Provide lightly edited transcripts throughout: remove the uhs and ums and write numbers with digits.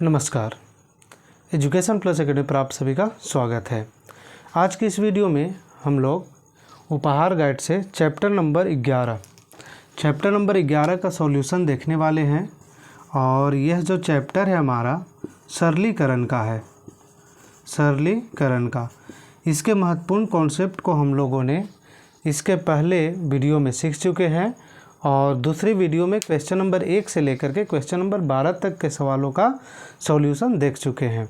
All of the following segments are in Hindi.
नमस्कार। एजुकेशन प्लस एकेडमी पर आप सभी का स्वागत है। आज की इस वीडियो में हम लोग उपहार गाइड से चैप्टर नंबर 11 का सॉल्यूशन देखने वाले हैं। और यह जो चैप्टर है हमारा सरलीकरण का है। सरलीकरण का इसके महत्वपूर्ण कॉन्सेप्ट को हम लोगों ने इसके पहले वीडियो में सीख चुके हैं और दूसरी वीडियो में क्वेश्चन नंबर 1 से लेकर के क्वेश्चन नंबर 12 तक के सवालों का सॉल्यूशन देख चुके हैं।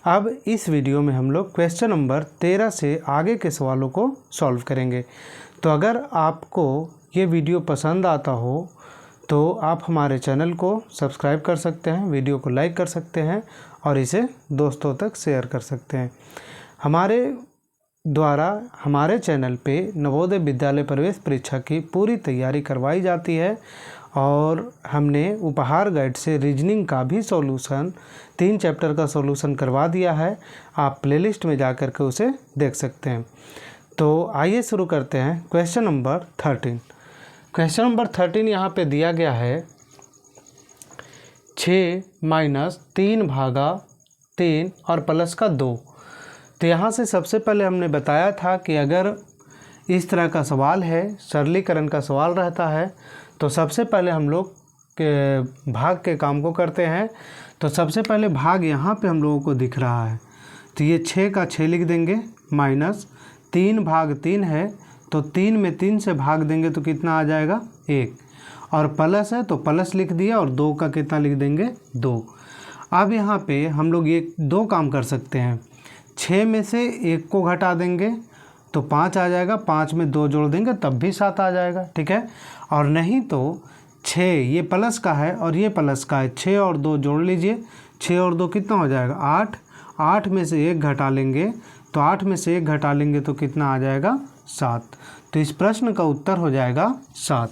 अब इस वीडियो में हम लोग क्वेश्चन नंबर 13 से आगे के सवालों को सॉल्व करेंगे। तो अगर आपको ये वीडियो पसंद आता हो तो आप हमारे चैनल को सब्सक्राइब कर सकते हैं, वीडियो को लाइक कर सकते हैं और इसे दोस्तों तक शेयर कर सकते हैं। हमारे द्वारा हमारे चैनल पे नवोदय विद्यालय प्रवेश परीक्षा की पूरी तैयारी करवाई जाती है और हमने उपहार गाइड से रीजनिंग का भी सॉल्यूशन 3 चैप्टर का सॉल्यूशन करवा दिया है। आप प्लेलिस्ट में जाकर के उसे देख सकते हैं। तो आइए शुरू करते हैं क्वेश्चन नंबर 13। क्वेश्चन नंबर 13 यहाँ पे दिया गया है 6 - 3/3 और प्लस का 2। तो यहाँ से सबसे पहले हमने बताया था कि अगर इस तरह का सवाल है, सरलीकरण का सवाल रहता है, तो सबसे पहले हम लोग के भाग के काम को करते हैं। तो सबसे पहले भाग यहाँ पे हम लोगों को दिख रहा है, तो ये 6 का 6 लिख देंगे, माइनस 3/3 है तो 3 में 3 से भाग देंगे तो कितना आ जाएगा 1, और प्लस है तो प्लस लिख दिया और 2 का कितना लिख देंगे 2। अब यहाँ पे हम लोग ये 2 काम कर सकते हैं। 6 में से 1 को घटा देंगे तो 5 आ जाएगा, 5 में 2 जोड़ देंगे तब भी 7 आ जाएगा, ठीक है। और नहीं तो 6 ये प्लस का है और ये प्लस का है, 6 और 2 जोड़ लीजिए, 6 और 2 कितना हो जाएगा 8। 8 में से 1 घटा लेंगे तो 8 में से 1 घटा लेंगे तो कितना आ जाएगा 7। तो इस प्रश्न का उत्तर हो जाएगा 7।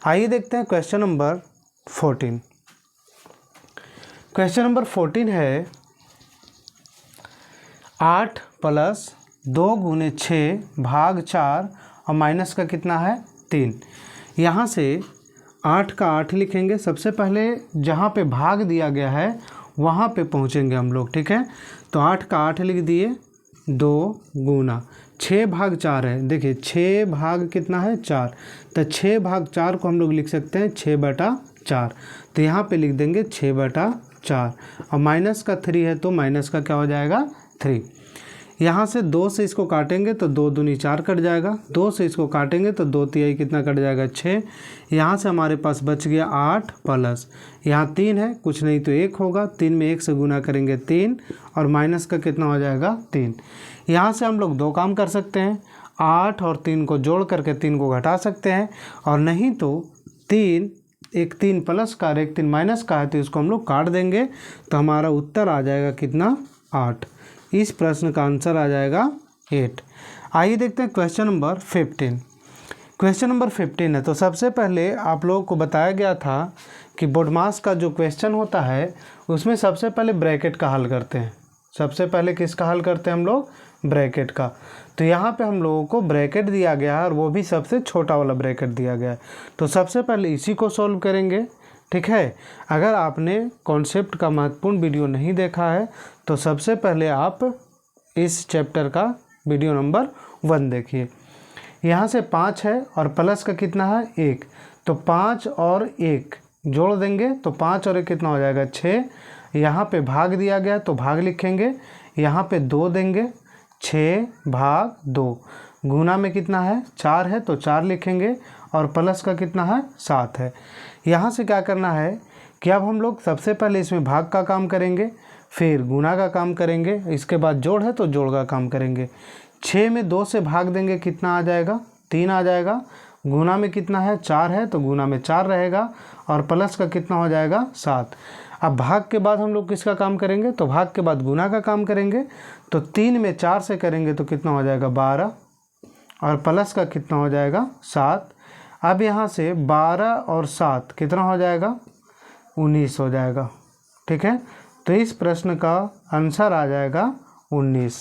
आइए देखते हैं क्वेश्चन नंबर 14। क्वेश्चन नंबर 14 है 8 + 2 × 6 भाग 4 और माइनस का कितना है 3। यहाँ से 8 का 8 लिखेंगे। सबसे पहले जहाँ पे भाग दिया गया है वहाँ पे पहुँचेंगे हम लोग, ठीक है। तो 8 का 8 लिख दिए, 2 × 6/4 है। देखिए 6 भाग कितना है 4, तो 6/4 को हम लोग लिख सकते हैं 6/4। तो यहाँ पे लिख देंगे 6/4 और माइनस का 3 है तो माइनस का क्या हो जाएगा 3। यहाँ से 2 से इसको काटेंगे तो 2 दूनी 4 कट जाएगा, 2 से इसको काटेंगे तो 2 तिहाई कितना कट जाएगा 6। यहाँ से हमारे पास बच गया 8 प्लस यहाँ 3 है, कुछ नहीं तो 1 होगा, 3 में 1 से गुना करेंगे 3 और माइनस का कितना हो जाएगा 3। यहाँ से हम लोग 2 काम कर सकते हैं, 8 और 3 को जोड़ करके 3 को घटा सकते हैं, और नहीं तो 3 एक 3 प्लस का और एक 3 माइनस का है तो इसको हम लोग काट देंगे तो हमारा उत्तर आ जाएगा कितना 8। इस प्रश्न का आंसर आ जाएगा 8। आइए देखते हैं क्वेश्चन नंबर 15। क्वेश्चन नंबर 15 है तो सबसे पहले आप लोगों को बताया गया था कि बोर्डमास का जो क्वेश्चन होता है उसमें सबसे पहले ब्रैकेट का हल करते हैं। सबसे पहले किसका हल करते हैं हम लोग, ब्रैकेट का। तो यहाँ पे हम लोगों को ब्रैकेट दिया गया है और वो भी सबसे छोटा वाला ब्रैकेट दिया गया है। तो सबसे पहले इसी को सॉल्व करेंगे, ठीक है। अगर आपने कॉन्सेप्ट का महत्वपूर्ण वीडियो नहीं देखा है तो सबसे पहले आप इस चैप्टर का वीडियो नंबर 1 देखिए। यहाँ से 5 है और प्लस का कितना है 1, तो 5 और 1 जोड़ देंगे तो 5 और 1 कितना हो जाएगा 6। यहाँ पे भाग दिया गया तो भाग लिखेंगे, यहाँ पे 2 देंगे, 6/2 गुना में कितना है 4 है तो 4 लिखेंगे और प्लस का कितना है 7 है। यहाँ से क्या करना है कि अब हम लोग सबसे पहले इसमें भाग का काम करेंगे, फिर गुना का काम करेंगे, इसके बाद जोड़ है तो जोड़ का काम करेंगे। 6 में 2 से भाग देंगे कितना आ जाएगा 3 आ जाएगा, गुना में कितना है 4 है तो गुना में 4 रहेगा और प्लस का कितना हो जाएगा 7। अब भाग के बाद हम लोग किसका काम करेंगे, तो भाग के बाद गुना का काम करेंगे। तो 3 में 4 से करेंगे तो कितना हो जाएगा 12 और प्लस का कितना हो जाएगा 7। अब यहाँ से 12 और 7 कितना हो जाएगा 19 हो जाएगा, ठीक है। तो इस प्रश्न का आंसर आ जाएगा 19।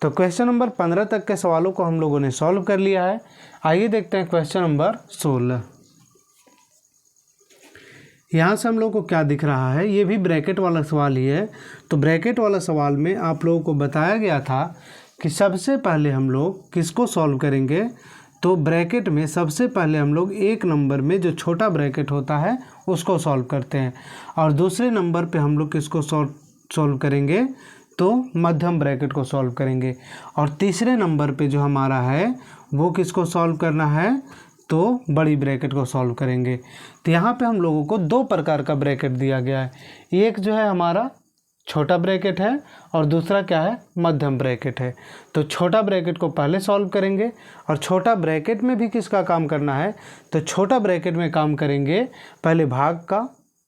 तो क्वेश्चन नंबर 15 तक के सवालों को हम लोगों ने सॉल्व कर लिया है। आइए देखते हैं क्वेश्चन नंबर 16। यहाँ से हम लोग को क्या दिख रहा है, ये भी ब्रैकेट वाला सवाल ही है। तो ब्रैकेट वाला सवाल में आप लोगों को बताया गया था कि सबसे पहले हम लोग किसको सॉल्व करेंगे, तो ब्रैकेट में सबसे पहले हम लोग एक नंबर में जो छोटा ब्रैकेट होता है उसको सॉल्व करते हैं, और दूसरे नंबर पे हम लोग किसको सॉल्व करेंगे, तो मध्यम ब्रैकेट को सॉल्व करेंगे, और तीसरे नंबर पे जो हमारा है वो किसको सॉल्व करना है, तो बड़ी ब्रैकेट को सॉल्व करेंगे। तो यहाँ पे हम लोगों को दो प्रकार का ब्रैकेट दिया गया है, एक जो है हमारा छोटा ब्रैकेट है और दूसरा क्या है, मध्यम ब्रैकेट है। तो छोटा ब्रैकेट को पहले सॉल्व करेंगे, और छोटा ब्रैकेट में भी किसका काम करना है, तो छोटा ब्रैकेट में काम करेंगे पहले भाग का,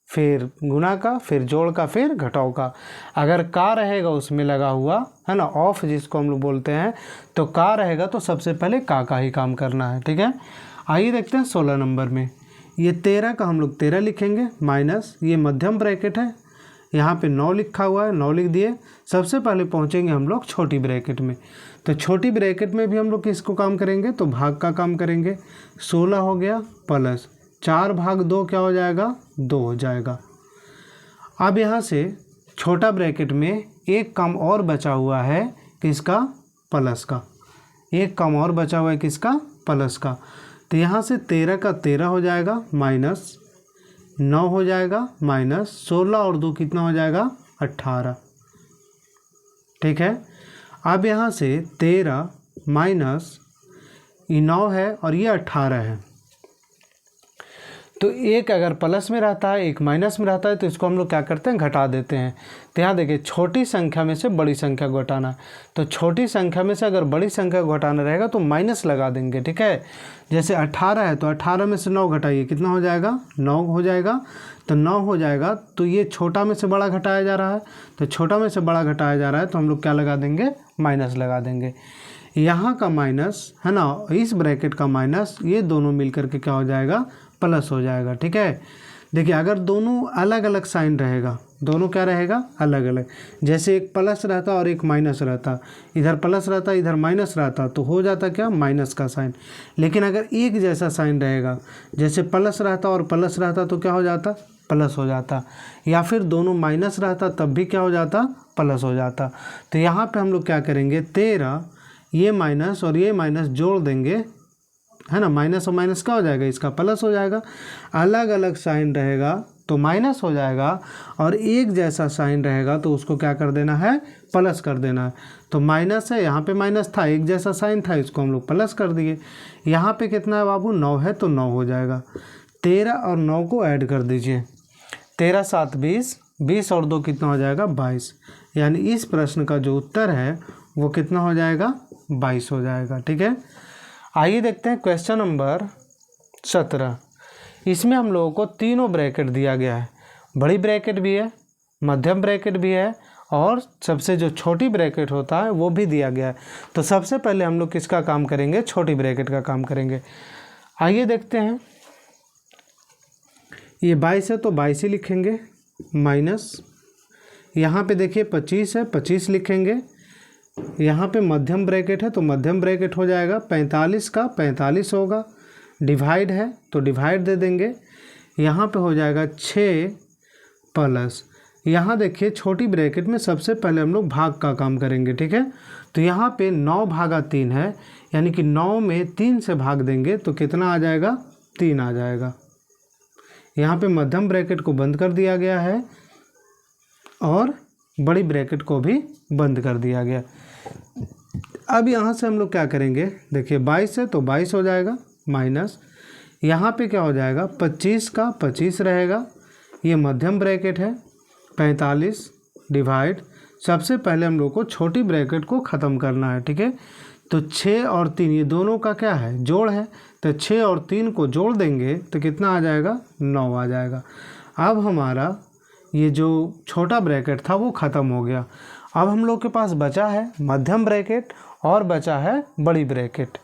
फिर गुना का, फिर जोड़ का, फिर घटाव का। अगर का रहेगा उसमें लगा हुआ है ना, ऑफ जिसको हम लोग बोलते हैं, तो का रहेगा तो सबसे पहले का ही काम करना है। ठीक है, आइए देखते हैं 16 नंबर में। ये 13 का हम लोग 13 लिखेंगे, माइनस ये मध्यम ब्रैकेट है, यहाँ पे 9 लिखा हुआ है, 9 लिख दिए। सबसे पहले पहुँचेंगे हम लोग छोटी ब्रैकेट में, तो छोटी ब्रैकेट में भी हम लोग किसको काम करेंगे, तो भाग का काम करेंगे। 16 हो गया प्लस 4 भाग 2 क्या हो जाएगा, 2 हो जाएगा। अब यहाँ से छोटा ब्रैकेट में एक काम और बचा हुआ है किसका, प्लस का, एक काम और बचा हुआ है किसका, प्लस का। तो यहाँ से 13 का 13 हो जाएगा, माइनस 9 हो जाएगा, माइनस 16 और 2 कितना हो जाएगा, 18। ठीक है, अब यहाँ से 13 माइनस ये 9 है और ये 18 है, तो एक अगर प्लस में रहता है एक माइनस में रहता है, तो इसको हम लोग क्या करते हैं, घटा देते हैं। तो यहाँ देखिए छोटी संख्या में से बड़ी संख्या को घटाना, तो छोटी संख्या में से अगर बड़ी संख्या को घटाना रहेगा तो माइनस लगा देंगे। ठीक है, जैसे 18 है तो 18 में से 9 घटाइए, कितना हो जाएगा, 9 हो जाएगा। तो 9 हो जाएगा, तो ये छोटा में से बड़ा घटाया जा रहा है, तो छोटा में से बड़ा घटाया जा रहा है, तो हम लोग क्या लगा देंगे, माइनस लगा देंगे। यहाँ का माइनस है ना, इस ब्रैकेट का माइनस, ये दोनों मिल करके क्या हो जाएगा, प्लस हो जाएगा। ठीक है, देखिए अगर दोनों अलग अलग साइन रहेगा, दोनों क्या रहेगा, अलग अलग, जैसे एक प्लस रहता और एक माइनस रहता, इधर प्लस रहता इधर माइनस रहता, तो हो जाता क्या, माइनस का साइन। लेकिन अगर एक जैसा साइन रहेगा, जैसे प्लस रहता और प्लस रहता, तो क्या हो जाता, प्लस हो जाता, या फिर दोनों माइनस रहता तब भी क्या हो जाता, प्लस हो जाता। तो यहाँ पे हम लोग क्या करेंगे, 13 ये माइनस और ये माइनस जोड़ देंगे, है ना, माइनस और माइनस क्या हो जाएगा, इसका प्लस हो जाएगा। अलग अलग साइन रहेगा तो माइनस हो जाएगा, और एक जैसा साइन रहेगा तो उसको क्या कर देना है, प्लस कर देना है। तो माइनस है, यहाँ पे माइनस था, एक जैसा साइन था, इसको हम लोग प्लस कर दिए। यहाँ पे कितना है बाबू, 9 है, तो 9 हो जाएगा। 13 और 9 को ऐड कर दीजिए, 13 7 20, 20 और 2 कितना हो जाएगा, 22। यानी इस प्रश्न का जो उत्तर है वो कितना हो जाएगा, 22 हो जाएगा। ठीक है, आइए देखते हैं क्वेश्चन नंबर 17। इसमें हम लोगों को तीनों ब्रैकेट दिया गया है, बड़ी ब्रैकेट भी है, मध्यम ब्रैकेट भी है, और सबसे जो छोटी ब्रैकेट होता है वो भी दिया गया है। तो सबसे पहले हम लोग किसका काम करेंगे, छोटी ब्रैकेट का काम करेंगे। आइए देखते हैं, ये 22 है तो 22 ही लिखेंगे, माइनस यहाँ पे देखिए 25 है, 25 लिखेंगे। यहाँ पे मध्यम ब्रैकेट है तो मध्यम ब्रैकेट हो जाएगा, 45 का 45 होगा, डिवाइड है तो डिवाइड दे देंगे। यहाँ पे हो जाएगा 6 प्लस, यहाँ देखिए छोटी ब्रैकेट में सबसे पहले हम लोग भाग का काम करेंगे। ठीक है, तो यहाँ पे 9 भागा 3 है, यानी कि 9 में 3 से भाग देंगे तो कितना आ जाएगा, 3 आ जाएगा। यहाँ पे मध्यम ब्रैकेट को बंद कर दिया गया है और बड़ी ब्रैकेट को भी बंद कर दिया गया। अब यहाँ से हम लोग क्या करेंगे, देखिए 22 है तो 22 हो जाएगा, माइनस यहाँ पे क्या हो जाएगा, 25 का 25 रहेगा, ये मध्यम ब्रैकेट है, 45 डिवाइड, सबसे पहले हम लोग को छोटी ब्रैकेट को ख़त्म करना है। ठीक है, तो 6 और 3 ये दोनों का क्या है, जोड़ है, तो 6 और 3 को जोड़ देंगे तो कितना आ जाएगा, 9 आ जाएगा। अब हमारा ये जो छोटा ब्रैकेट था वो ख़त्म हो गया। अब हम लोग के पास बचा है मध्यम ब्रैकेट और बचा है बड़ी ब्रैकेट।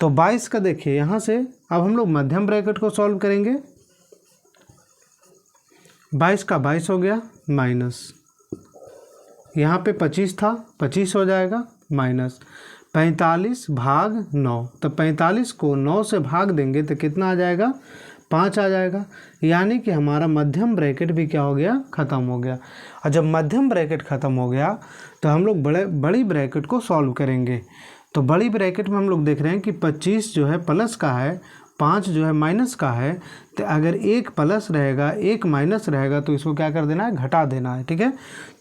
तो 22 का देखिए यहाँ से अब हम लोग मध्यम ब्रैकेट को सॉल्व करेंगे। 22 का 22 हो गया, माइनस यहाँ पे 25 था, 25 हो जाएगा, माइनस 45 भाग 9, तो 45 को 9 से भाग देंगे तो कितना आ जाएगा, 5 आ जाएगा। यानी कि हमारा मध्यम ब्रैकेट भी क्या हो गया, ख़त्म हो गया। और जब मध्यम ब्रैकेट ख़त्म हो गया तो हम लोग बड़ी ब्रैकेट को सॉल्व करेंगे। तो बड़ी ब्रैकेट में हम लोग देख रहे हैं कि 25 जो है प्लस का है, 5 जो है माइनस का है। तो अगर एक प्लस रहेगा एक माइनस रहेगा तो इसको क्या कर देना है, घटा देना है। ठीक है,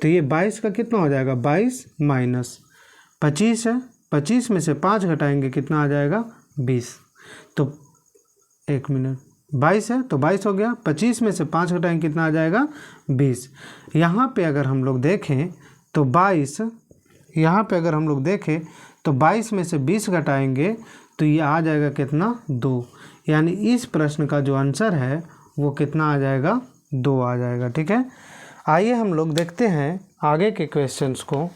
तो ये 22 का कितना हो जाएगा, 22 माइनस 25 है, 25 में से 5 घटाएंगे कितना आ जाएगा, 20। तो 1 मिनट, 22 है तो 22 हो गया, 25 में से 5 घटाएंगे कितना आ जाएगा, 20। यहाँ पे अगर हम लोग देखें तो 22, यहाँ पे अगर हम लोग देखें तो 22 में से 20 घटाएंगे तो ये आ जाएगा कितना, 2। यानी इस प्रश्न का जो आंसर है वो कितना आ जाएगा, 2 आ जाएगा। ठीक है, आइए हम लोग देखते हैं आगे के क्वेश्चंस को।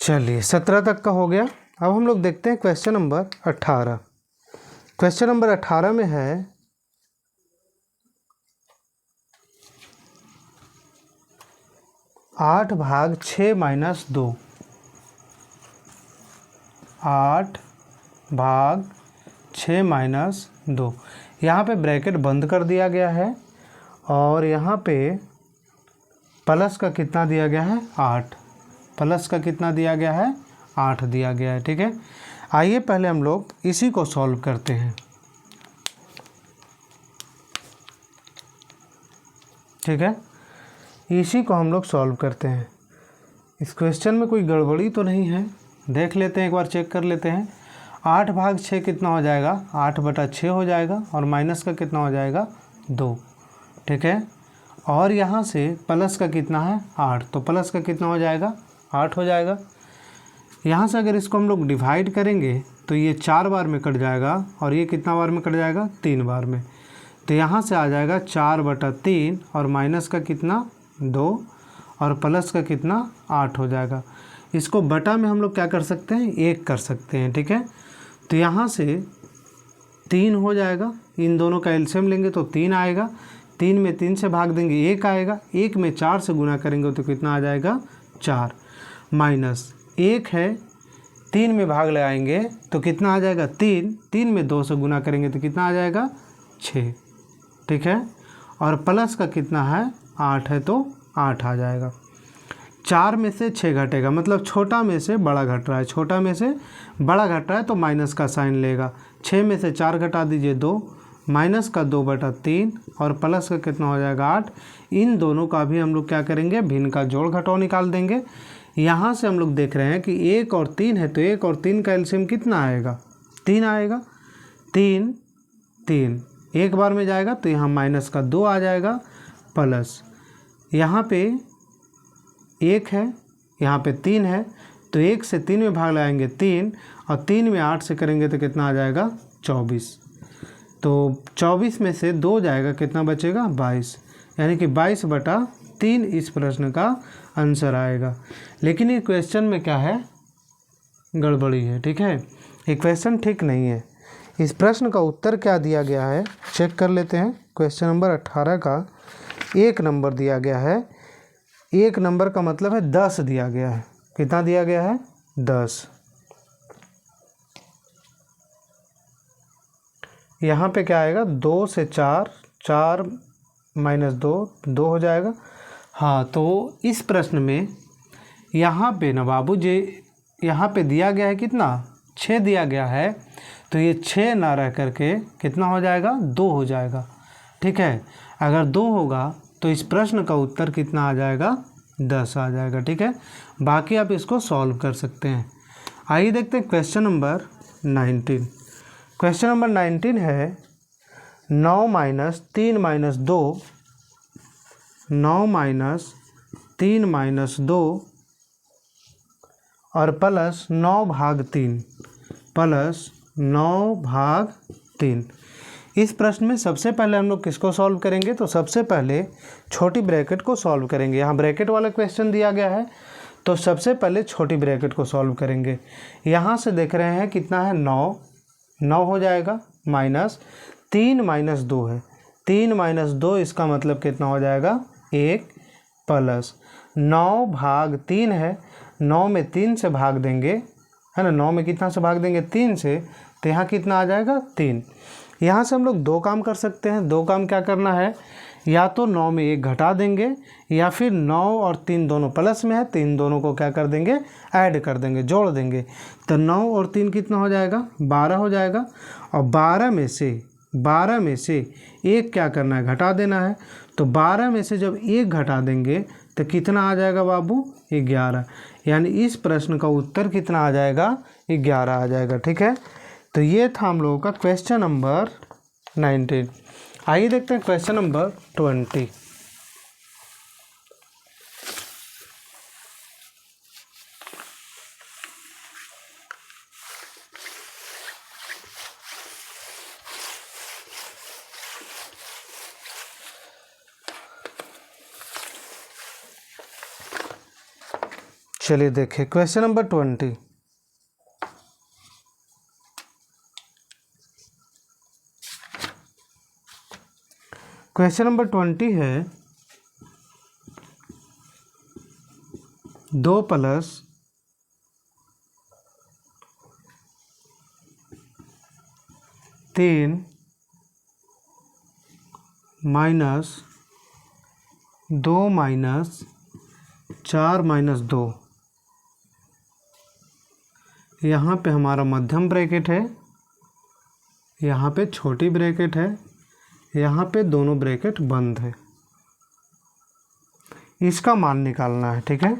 चलिए 17 तक का हो गया। अब हम लोग देखते हैं क्वेश्चन नंबर 18। क्वेश्चन नंबर 18 में है 8 भाग 6 माइनस 2। 8 भाग 6 माइनस 2। यहाँ पे ब्रैकेट बंद कर दिया गया है और यहाँ पे प्लस का कितना दिया गया है, 8। प्लस का कितना दिया गया है, 8 दिया गया है। ठीक है, आइए पहले हम लोग इसी को सॉल्व करते हैं। ठीक है, इसी को हम लोग सॉल्व करते हैं। इस क्वेश्चन में कोई गड़बड़ी तो नहीं है, देख लेते हैं, एक बार चेक कर लेते हैं। 8 भाग 6 कितना हो जाएगा, 8/6 हो जाएगा और माइनस का कितना हो जाएगा, 2। ठीक है, और यहाँ से प्लस का कितना है, 8, तो प्लस का कितना हो जाएगा, 8 हो जाएगा। यहाँ से अगर इसको हम लोग डिवाइड करेंगे तो ये 4 बार में कट जाएगा और ये कितना बार में कट जाएगा, 3 बार में। तो यहाँ से आ जाएगा 4/3 और माइनस का कितना, 2 और प्लस का कितना, 8 हो जाएगा। इसको बटा में हम लोग क्या कर सकते हैं, 1 कर सकते हैं। ठीक है, तो यहाँ से 3 हो जाएगा, इन दोनों का एलसीएम लेंगे तो 3 आएगा, 3 में 3 से भाग देंगे 1 आएगा, 1 में 4 से गुना करेंगे तो कितना आ जाएगा, 4 माइनस 1 है, 3 में भाग लगाएंगे तो कितना आ जाएगा, 3, 3 में 2 से गुना करेंगे तो कितना आ जाएगा, 6। ठीक है, और प्लस का कितना है, 8 है तो 8 आ जाएगा। 4 में से 6 घटेगा, मतलब छोटा में से बड़ा घट रहा है, छोटा में से बड़ा घट रहा है तो माइनस का साइन लेगा। 6 में से 4 घटा दीजिए 2, माइनस का 2/3 और प्लस का कितना हो जाएगा, 8। इन दोनों का भी हम लोग क्या करेंगे, भिन्न का जोड़ घटाव निकाल देंगे। यहाँ से हम लोग देख रहे हैं कि 1 और 3 है तो 1 और 3 का एलसीएम कितना आएगा, 3 आएगा। 3 3 एक बार में जाएगा तो यहाँ माइनस का 2 आ जाएगा, प्लस यहाँ पे 1 है, यहाँ पे 3 है तो 1 से 3 में भाग लगाएंगे 3 और 3 में 8 से करेंगे तो कितना आ जाएगा, 24। तो 24 में से 2 जाएगा, कितना बचेगा, 22। यानी कि 22/3 इस प्रश्न का आंसर आएगा। लेकिन ये क्वेश्चन में क्या है, गड़बड़ी है। ठीक है, ये क्वेश्चन ठीक नहीं है। इस प्रश्न का उत्तर क्या दिया गया है चेक कर लेते हैं। क्वेश्चन नंबर 18 का 1 नंबर दिया गया है। 1 नंबर का मतलब है 10 दिया गया है। कितना दिया गया है, 10। यहाँ पे क्या आएगा, 2 से 4, 4 माइनस 2, 2 हो जाएगा। हाँ, तो इस प्रश्न में यहाँ पे ना बाबू जी, यहाँ पे दिया गया है कितना, 6 दिया गया है, तो ये 6 ना रह करके कितना हो जाएगा, 2 हो जाएगा। ठीक है, अगर 2 होगा तो इस प्रश्न का उत्तर कितना आ जाएगा, 10 आ जाएगा। ठीक है, बाकी आप इसको सॉल्व कर सकते हैं। आइए देखते हैं क्वेश्चन नंबर 19। क्वेश्चन नंबर 19 है 9 माइनस 3 माइनस 2, 9 माइनस 3 माइनस 2 और प्लस 9 भाग 3, प्लस 9 भाग 3। इस प्रश्न में सबसे पहले हम लोग किसको सॉल्व करेंगे, तो सबसे पहले छोटी ब्रैकेट को सॉल्व करेंगे। यहाँ ब्रैकेट वाला क्वेश्चन दिया गया है तो सबसे पहले छोटी ब्रैकेट को सॉल्व करेंगे। यहाँ से देख रहे हैं कितना है 9, 9 हो जाएगा माइनस 3 माइनस 2 है, 3 माइनस 2 इसका मतलब कितना हो जाएगा 1 प्लस 9 भाग 3 है, 9 में 3 से भाग देंगे है ना, 9 में कितना से भाग देंगे 3 से, तो यहाँ कितना आ जाएगा 3। यहाँ से हम लोग दो काम कर सकते हैं। दो काम क्या करना है, या तो 9 में 1 घटा देंगे या फिर 9 और 3 दोनों प्लस में है तो इन दोनों को क्या कर देंगे ऐड कर देंगे, जोड़ देंगे। तो 9 और 3 कितना हो जाएगा 12 हो जाएगा। और 12 में से 1 क्या करना है घटा देना है। तो 12 में से जब 1 घटा देंगे तो कितना आ जाएगा बाबू 11। यानी इस प्रश्न का उत्तर कितना आ जाएगा 11 आ जाएगा। ठीक है, तो ये था हम लोगों का क्वेश्चन नंबर 19। आइए देखते हैं क्वेश्चन नंबर 20। चलिए देखिए क्वेश्चन नंबर 20। क्वेश्चन नंबर 20 है 2 प्लस 3 माइनस 2 माइनस 4 माइनस 2। यहाँ पे हमारा मध्यम ब्रैकेट है, यहाँ पे छोटी ब्रैकेट है, यहाँ पे दोनों ब्रैकेट बंद है। इसका मान निकालना है। ठीक है,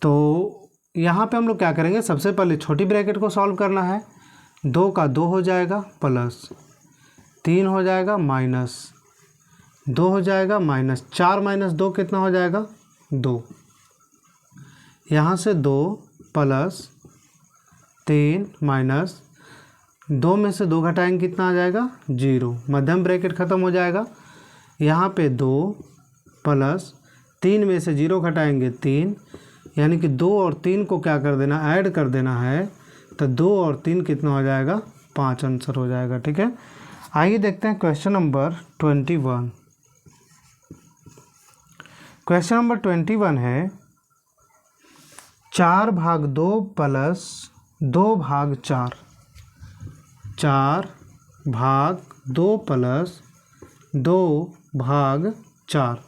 तो यहाँ पे हम लोग क्या करेंगे, सबसे पहले छोटी ब्रैकेट को सॉल्व करना है। 2 का 2 हो जाएगा प्लस 3 हो जाएगा माइनस 2 हो जाएगा माइनस 4 माइनस 2 कितना हो जाएगा 2। यहाँ से 2 प्लस 3 माइनस 2 में से 2 घटाएंगे कितना आ जाएगा 0। मध्यम ब्रैकेट ख़त्म हो जाएगा। यहाँ पे 2 प्लस 3 में से 0 घटाएंगे 3, यानी कि 2 और 3 को क्या कर देना ऐड कर देना है। तो 2 और 3 कितना हो जाएगा 5 आंसर हो जाएगा। ठीक है, आइए देखते हैं क्वेश्चन नंबर 21। क्वेश्चन नंबर 21 है 4 भाग 2 प्लस 2 भाग 4। 4 भाग 2 प्लस 2 भाग 4।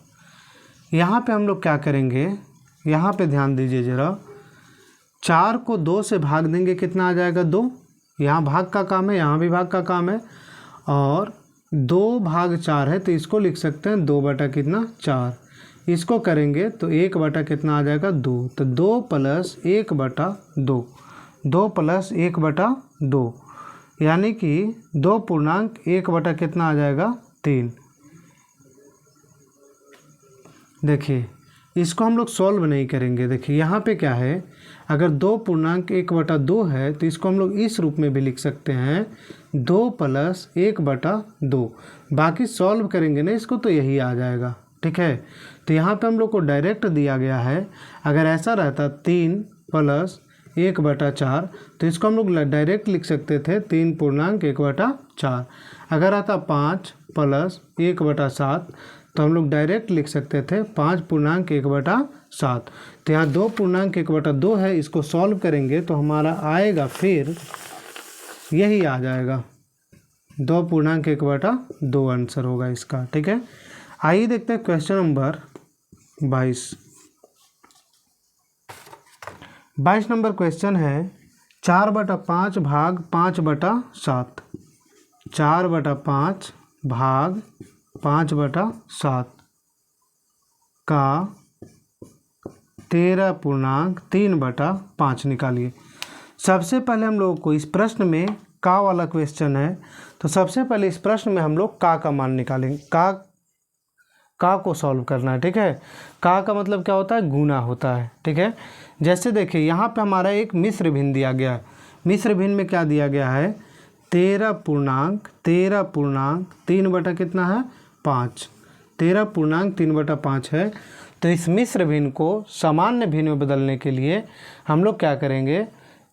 यहाँ पे हम लोग क्या करेंगे, यहाँ पे ध्यान दीजिए ज़रा। 4 को 2 से भाग देंगे कितना आ जाएगा 2। यहाँ भाग का काम है, यहाँ भी भाग का काम है। और 2 भाग 4 है तो इसको लिख सकते हैं 2 बटा कितना 4। इसको करेंगे तो 1 बटा कितना आ जाएगा 2। तो 2 प्लस 1 बटा 2, 2 प्लस 1 बटा 2, यानी कि 2 पूर्णांक 1 बटा कितना आ जाएगा 3। देखिए इसको हम लोग सॉल्व नहीं करेंगे। देखिए यहाँ पे क्या है, अगर 2 पूर्णांक 1 बटा 2 है तो इसको हम लोग इस रूप में भी लिख सकते हैं 2 प्लस 1 बटा 2। बाकी सॉल्व करेंगे ना इसको तो यही आ जाएगा। ठीक है, तो यहाँ पे हम लोग को डायरेक्ट दिया गया है। अगर ऐसा रहता 3 प्लस 1 बटा 4 तो इसको हम लोग डायरेक्ट लिख सकते थे 3 पूर्णांक 1 बटा 4। अगर आता 5 प्लस 1 बटा 7 तो हम लोग डायरेक्ट लिख सकते थे 5 पूर्णांक 1 बटा 7। तो यहाँ 2 पूर्णांक 1 बटा 2 है, इसको सॉल्व करेंगे तो हमारा आएगा फिर यही आ जाएगा 2 पूर्णांक 1 बटा 2 आंसर होगा इसका। ठीक है, आइए देखते हैं क्वेश्चन नंबर 22। 22 नंबर क्वेश्चन है 4 बटा 5 भाग 5 बटा 7। 4 बटा 5 भाग 5 बटा 7 का 13 पूर्णांक 3 बटा 5 निकालिए। सबसे पहले हम लोग को इस प्रश्न में का वाला क्वेश्चन है, तो सबसे पहले इस प्रश्न में हम लोग का मान निकालेंगे। का को सॉल्व करना है। ठीक है, का मतलब क्या होता है गुना होता है। ठीक है, जैसे देखिए यहाँ पे हमारा एक मिश्र भिन्न दिया गया है। मिश्र भिन्न में क्या दिया गया है 13 पूर्णांक 3 बटा कितना है 5। 13 पूर्णांक 3 बटा 5 है। तो इस मिश्र भिन्न को सामान्य भिन्न में बदलने के लिए हम लोग क्या करेंगे,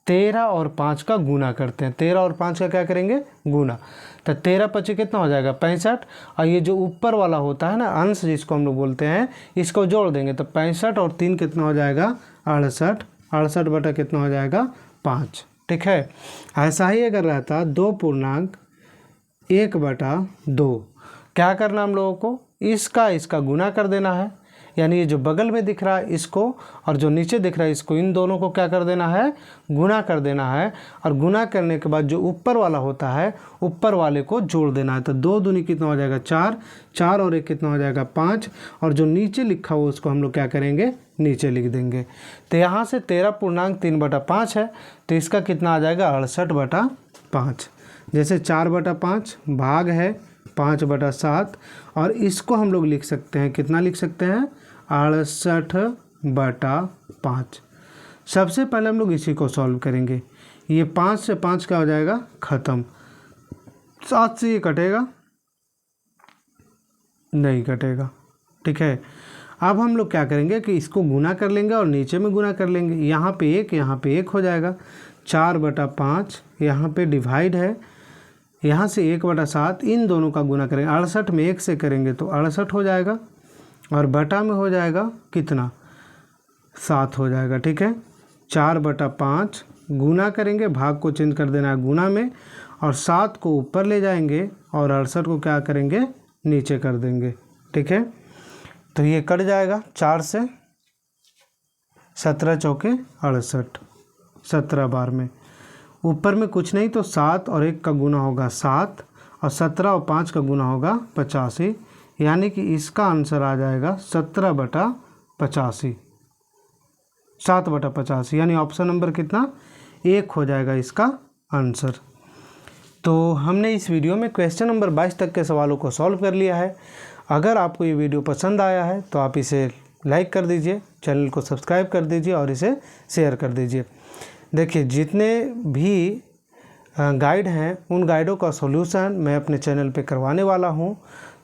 13 और 5 का गुना करते हैं। 13 और 5 का क्या करेंगे, गुना। तो 13 पचे कितना हो जाएगा 65, और ये जो ऊपर वाला होता है ना अंश जिसको हम लोग बोलते हैं, इसको जोड़ देंगे तो 65 और 3 कितना हो जाएगा 68, 68 बटा कितना हो जाएगा 5। ठीक है। ऐसा ही अगर रहता 2.1/2, क्या करना हम लोगों को, इसका गुना कर देना है, यानी ये जो बगल में दिख रहा है इसको और जो नीचे दिख रहा है इसको, इन दोनों को क्या कर देना है, गुना कर देना है। और गुना करने के बाद जो ऊपर वाला होता है ऊपर वाले को जोड़ देना है। तो 2 दूनी कितना हो जाएगा 4, 4 और 1 कितना हो जाएगा 5, और जो नीचे लिखा हुआ उसको हम लोग क्या करेंगे, नीचे लिख देंगे। तो यहाँ से 13.3/5 है, तो इसका कितना आ जाएगा 68/5। जैसे 4/5 भाग है 5/7, और इसको हम लोग लिख सकते हैं, कितना लिख सकते हैं 68/5। सबसे पहले हम लोग इसी को सॉल्व करेंगे। ये 5 से 5 का हो जाएगा ख़त्म, 7 से ये कटेगा नहीं कटेगा। ठीक है। अब हम लोग क्या करेंगे कि इसको गुना कर लेंगे और नीचे में गुना कर लेंगे। यहाँ पे 1 यहाँ पे 1 हो जाएगा, 4/5 यहाँ पे डिवाइड है, यहाँ से 1/7, इन दोनों का गुना करेंगे। 68 में 1 से करेंगे तो 68 हो जाएगा, और बटा में हो जाएगा कितना 7 हो जाएगा। ठीक है। 4/5 गुना करेंगे, भाग को चेंज कर देना है गुना में, और 7 को ऊपर ले जाएंगे और 68 को क्या करेंगे, नीचे कर देंगे। ठीक है। तो ये कट जाएगा, 4 से 17 चौके 68, 17 बार में ऊपर में कुछ नहीं तो 7 और 1 का गुना होगा 7, और 17 और 5 का गुना होगा 85, यानी कि इसका आंसर आ जाएगा 17/85, 7/85, यानी ऑप्शन नंबर कितना 1 हो जाएगा इसका आंसर। तो हमने इस वीडियो में क्वेश्चन नंबर 22 तक के सवालों को सॉल्व कर लिया है। अगर आपको ये वीडियो पसंद आया है तो आप इसे लाइक कर दीजिए, चैनल को सब्सक्राइब कर दीजिए और इसे शेयर कर दीजिए। देखिए, जितने भी गाइड हैं उन गाइडों का सॉल्यूशन मैं अपने चैनल पे करवाने वाला हूं,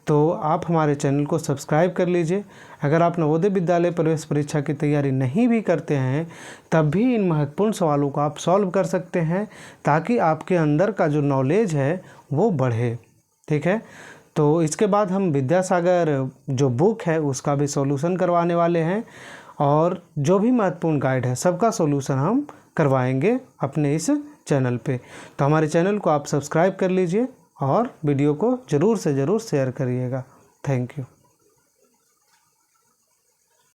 तो आप हमारे चैनल को सब्सक्राइब कर लीजिए। अगर आप नवोदय विद्यालय प्रवेश परीक्षा की तैयारी नहीं भी करते हैं तब भी इन महत्वपूर्ण सवालों को आप सॉल्व कर सकते हैं, ताकि आपके अंदर का जो नॉलेज है वो बढ़े। ठीक है। तो इसके बाद हम विद्यासागर जो बुक है उसका भी सॉल्यूशन करवाने वाले हैं, और जो भी महत्वपूर्ण गाइड है सबका सॉल्यूशन हम करवाएंगे अपने इस चैनल पे। तो हमारे चैनल को आप सब्सक्राइब कर लीजिए और वीडियो को ज़रूर से ज़रूर शेयर करिएगा। Thank you.